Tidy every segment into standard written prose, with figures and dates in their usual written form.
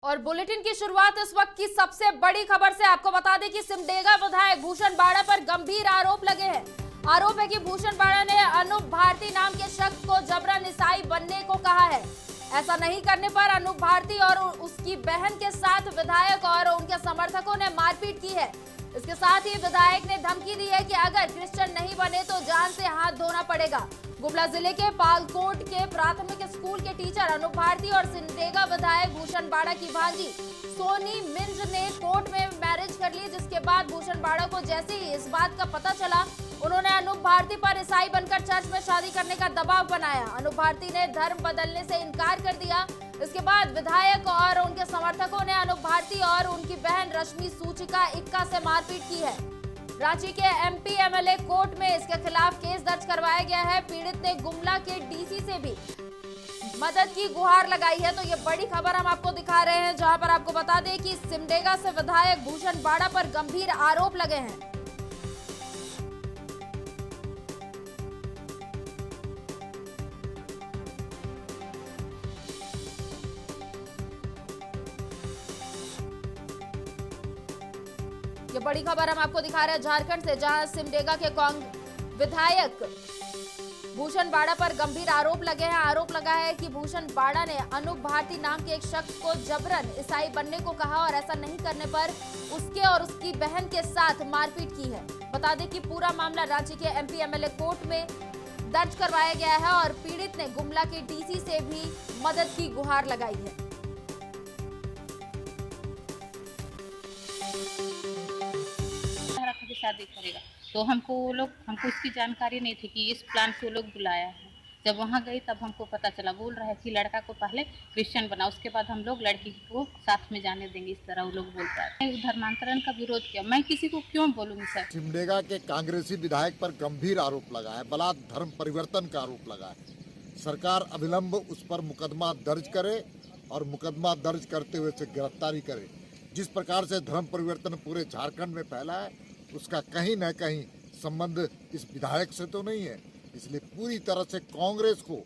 और बुलेटिन की शुरुआत इस वक्त की सबसे बड़ी खबर से आपको बता दें कि सिमडेगा विधायक भूषण बाड़ा पर गंभीर आरोप लगे हैं। आरोप है कि भूषण बाड़ा ने अनूप भारती नाम के शख्स को जबरन ईसाई बनने को कहा है। ऐसा नहीं करने पर अनूप भारती और उसकी बहन के साथ विधायक और उनके समर्थकों ने मारपीट की है। इसके साथ ही विधायक ने धमकी दी है कि अगर क्रिश्चियन नहीं बने तो जान से हाथ धोना पड़ेगा। गुमला जिले के पालकोट के प्राथमिक स्कूल के टीचर अनूप भारती और सिमडेगा विधायक भूषण बाड़ा की भांजी सोनी मिंज ने कोर्ट में मैरिज कर ली, जिसके बाद भूषण बाड़ा को जैसे ही इस बात का पता चला, उन्होंने अनूप भारती पर ईसाई बनकर चर्च में शादी करने का दबाव बनाया। अनूप भारती ने धर्म बदलने से इनकार कर दिया। इसके बाद विधायक और उनके समर्थकों ने अनूप भारती और उनकी बहन रश्मि सूचिका इक्का से मारपीट की है। रांची के एमपी एमएलए कोर्ट में इसके खिलाफ केस दर्ज करवाया गया है। पीड़ित ने गुमला के डीसी से भी मदद की गुहार लगाई है। तो ये बड़ी खबर हम आपको दिखा रहे हैं, जहां पर आपको बता दें कि सिमडेगा से विधायक भूषण बाड़ा पर गंभीर आरोप लगे हैं। ये बड़ी खबर हम आपको दिखा रहे हैं झारखंड से, जहां सिमडेगा के विधायक भूषण बाड़ा पर गंभीर आरोप लगे हैं। आरोप लगा है कि भूषण बाड़ा ने अनूप भारती नाम के एक शख्स को जबरन ईसाई बनने को कहा और ऐसा नहीं करने पर उसके और उसकी बहन के साथ मारपीट की है। बता दें कि पूरा मामला रांची के एमपी एमएलए कोर्ट में दर्ज करवाया गया है और पीड़ित ने गुमला के डीसी से भी मदद की गुहार लगाई है। शादी करेगा तो हमको इसकी जानकारी नहीं थी कि इस प्लान से वो लोग बुलाया है। जब वहाँ गई तब हमको पता चला, बोल रहा है कि लड़का को पहले क्रिश्चियन बना, उसके बाद हम लोग लड़की को साथ में जाने देंगे, इस तरह वो लोग बोल रहे हैं। धर्मांतरण का विरोध किया, मैं किसी को क्यों बोलूँगी सर। सिमडेगा के कांग्रेसी विधायक पर गंभीर आरोप लगा है, बलात् धर्म परिवर्तन का आरोप लगा है। सरकार अविलंब उस पर मुकदमा दर्ज करे और मुकदमा दर्ज करते हुए से गिरफ्तारी करे। जिस प्रकार से धर्म परिवर्तन पूरे झारखंड में फैला है, उसका कहीं न कहीं संबंध इस विधायक से तो नहीं है। इसलिए पूरी तरह से कांग्रेस को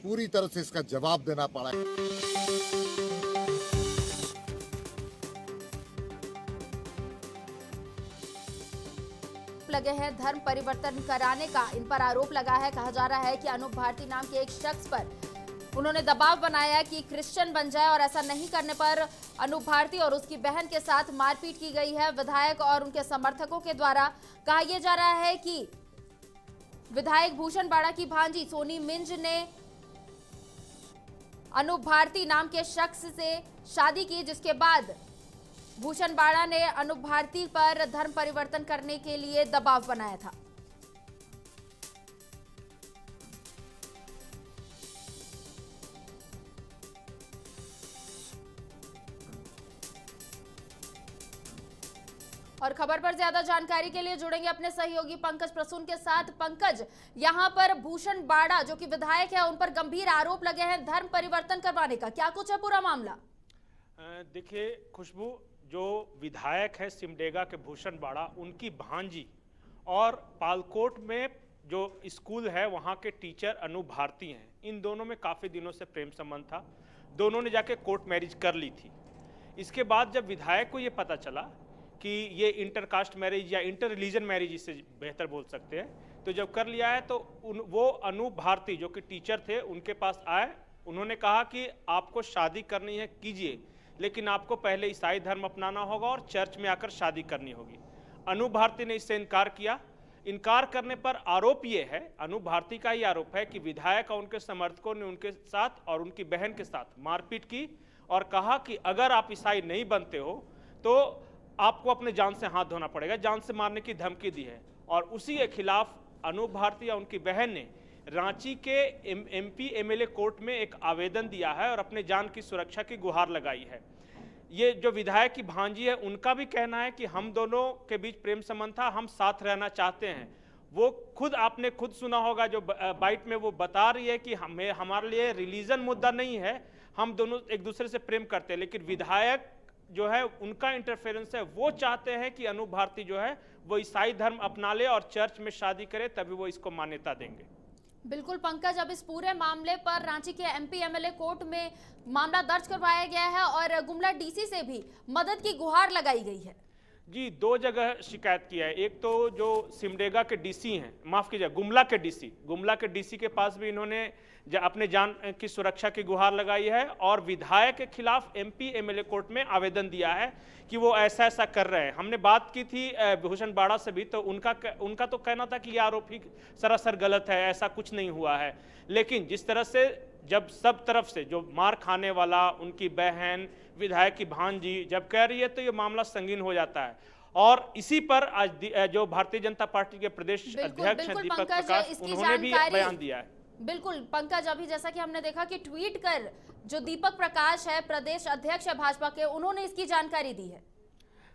पूरी तरह से इसका जवाब देना पड़ा है। लगे हैं धर्म परिवर्तन कराने का, इन पर आरोप लगा है। कहा जा रहा है कि अनूप भारती नाम के एक शख्स पर उन्होंने दबाव बनाया कि क्रिश्चियन बन जाए और ऐसा नहीं करने पर अनूप भारती और उसकी बहन के साथ मारपीट की गई है। विधायक और उनके समर्थकों के द्वारा कहा यह जा रहा है कि विधायक भूषण बाड़ा की भांजी सोनी मिंज ने अनूप भारती नाम के शख्स से शादी की, जिसके बाद भूषण बाड़ा ने अनूप भारती पर धर्म परिवर्तन करने के लिए दबाव बनाया था। और खबर पर ज्यादा जानकारी के लिए जुड़ेंगे अपने सहयोगी पंकज प्रसून के साथ। पंकज, यहां पर भूषण बाड़ा जो कि विधायक है, उन पर गंभीर आरोप लगे हैं धर्म परिवर्तन करवाने का, क्या कुछ है पूरा मामला? देखिए खुशबू, जो विधायक है सिमडेगा के भूषण बाड़ा, उनकी भांजी और पालकोट में जो स्कूल है वहां के टीचर अनूप भारती हैं, इन दोनों में काफी दिनों से प्रेम संबंध था। दोनों ने जाके कोर्ट मैरिज कर ली थी। इसके बाद जब विधायक को ये पता चला कि ये इंटरकास्ट मैरिज या इंटर रिलीजन मैरिज, इससे बेहतर बोल सकते हैं, तो जब कर लिया है तो वो अनूप भारती जो कि टीचर थे उनके पास आए। उन्होंने कहा कि आपको शादी करनी है कीजिए, लेकिन आपको पहले ईसाई धर्म अपनाना होगा और चर्च में आकर शादी करनी होगी। अनूप भारती ने इससे इनकार किया। इनकार करने पर आरोप ये है, अनूप भारती का ही आरोप है कि विधायक और उनके समर्थकों ने उनके साथ और उनकी बहन के साथ मारपीट की और कहा कि अगर आप ईसाई नहीं बनते हो तो आपको अपने जान से हाथ धोना पड़ेगा, जान से मारने की धमकी दी है। और उसी के खिलाफ अनूप भारती या उनकी बहन ने रांची के एमपी एमएलए कोर्ट में एक आवेदन दिया है और अपने जान की सुरक्षा की गुहार लगाई है। ये जो विधायक की भांजी है, उनका भी कहना है कि हम दोनों के बीच प्रेम संबंध था, हम साथ रहना चाहते हैं। वो खुद, आपने खुद सुना होगा जो बाइट में वो बता रही है कि हमारे लिए रिलीजन मुद्दा नहीं है, हम दोनों एक दूसरे से प्रेम करते हैं। लेकिन विधायक जो है उनका इंटरफेरेंस है, वो चाहते हैं कि अनूप भारती जो है वो ईसाई धर्म अपना ले और चर्च में शादी करे, तभी वो इसको मान्यता देंगे। बिल्कुल पंकज, अब इस पूरे मामले पर रांची के एमपी एमएलए कोर्ट में मामला दर्ज करवाया गया है और गुमला डीसी से भी मदद की गुहार लगाई गई है। जी, दो जगह शिकायत किया है। एक तो जो सिमडेगा के डीसी हैं, माफ कीजिए गुमला के डीसी के पास भी इन्होंने अपने जान की सुरक्षा की गुहार लगाई है और विधायक के खिलाफ एमपी एमएलए कोर्ट में आवेदन दिया है कि वो ऐसा ऐसा कर रहे हैं। हमने बात की थी भूषण बाड़ा से भी, तो उनका तो कहना था कि ये आरोप ही सरासर गलत है, ऐसा कुछ नहीं हुआ है। लेकिन जिस तरह से जब सब तरफ से जो मार खाने वाला, उनकी बहन, विधायक की भांजी जब कह रही है तो ये मामला संगीन हो जाता है। और इसी पर आज जो भारतीय जनता पार्टी के प्रदेश अध्यक्ष हैं दीपक प्रकाश, उन्होंने भी बयान दिया है। बिल्कुल पंकज, अभी जैसा कि हमने देखा कि ट्वीट कर जो दीपक प्रकाश है, प्रदेश अध्यक्ष है भाजपा के, उन्होंने इसकी जानकारी दी है।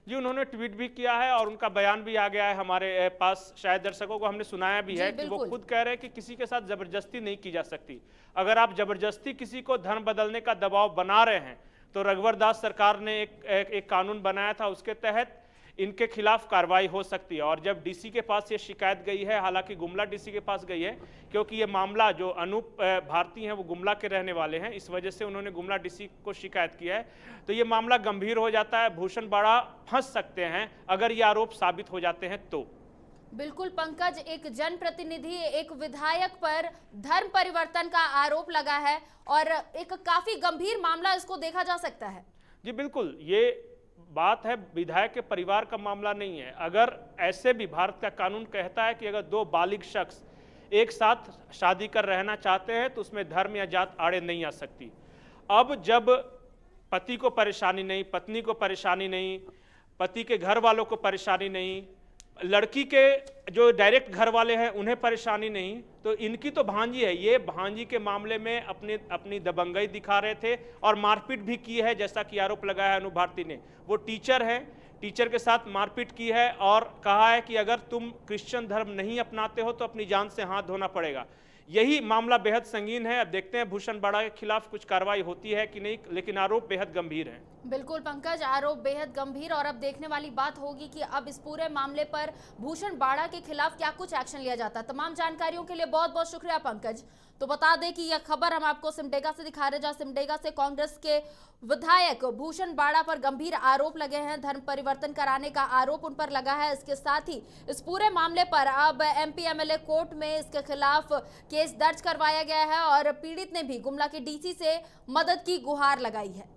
जी, उन्होंने ट्वीट भी किया है और उनका बयान भी आ गया है हमारे पास, शायद दर्शकों को हमने सुनाया भी है कि वो खुद कह रहे हैं कि किसी के साथ जबरदस्ती नहीं की जा सकती। अगर आप जबरदस्ती किसी को धर्म बदलने का दबाव बना रहे हैं तो रघुवर दास सरकार ने एक कानून बनाया था, उसके तहत इनके खिलाफ कार्रवाई हो सकती है। और जब डीसी के पास ये शिकायत गई है, हालांकि गुमला डीसी के पास गई है क्योंकि ये मामला जो अनूप भारती हैं वो गुमला के रहने वाले हैं, इस वजह से उन्होंने गुमला डीसी को शिकायत किया है, तो ये मामला गंभीर हो जाता है। भूषण बाड़ा फंस सकते हैं अगर ये आरोप साबित हो जाते हैं तो। बिल्कुल पंकज, एक जनप्रतिनिधि, एक विधायक पर धर्म परिवर्तन का आरोप लगा है और एक काफी गंभीर मामला इसको देखा जा सकता है। जी बिल्कुल, ये बात है विधायक के परिवार का मामला नहीं है। अगर ऐसे भी भारत का कानून कहता है कि अगर दो बालिग शख्स एक साथ शादी कर रहना चाहते हैं तो उसमें धर्म या जात आड़े नहीं आ सकती। अब जब पति को परेशानी नहीं, पत्नी को परेशानी नहीं, पति के घर वालों को परेशानी नहीं, लड़की के जो डायरेक्ट घर वाले हैं उन्हें परेशानी नहीं, तो इनकी तो भांजी है, ये भांजी के मामले में अपनी दबंगई दिखा रहे थे और मारपीट भी की है, जैसा कि आरोप लगाया है अनु भारती ने। वो टीचर है, टीचर के साथ मारपीट की है और कहा है कि अगर तुम क्रिश्चियन धर्म नहीं अपनाते हो तो अपनी जान से हाथ धोना पड़ेगा। यही मामला बेहद संगीन है। अब देखते हैं भूषण बाड़ा के खिलाफ कुछ कार्रवाई होती है कि नहीं, लेकिन आरोप बेहद गंभीर है। बिल्कुल पंकज, आरोप बेहद गंभीर और अब देखने वाली बात होगी कि अब इस पूरे मामले पर भूषण बाड़ा के खिलाफ क्या कुछ एक्शन लिया जाता है। तमाम जानकारियों के लिए बहुत बहुत शुक्रिया पंकज। तो बता दें कि यह खबर हम आपको सिमडेगा से दिखा रहे हैं, जहां सिमडेगा से कांग्रेस के विधायक भूषण बाड़ा पर गंभीर आरोप लगे हैं, धर्म परिवर्तन कराने का आरोप उन पर लगा है। इसके साथ ही इस पूरे मामले पर अब एमपी एमएलए कोर्ट में इसके खिलाफ केस दर्ज करवाया गया है और पीड़ित ने भी गुमला के डीसी से मदद की गुहार लगाई है।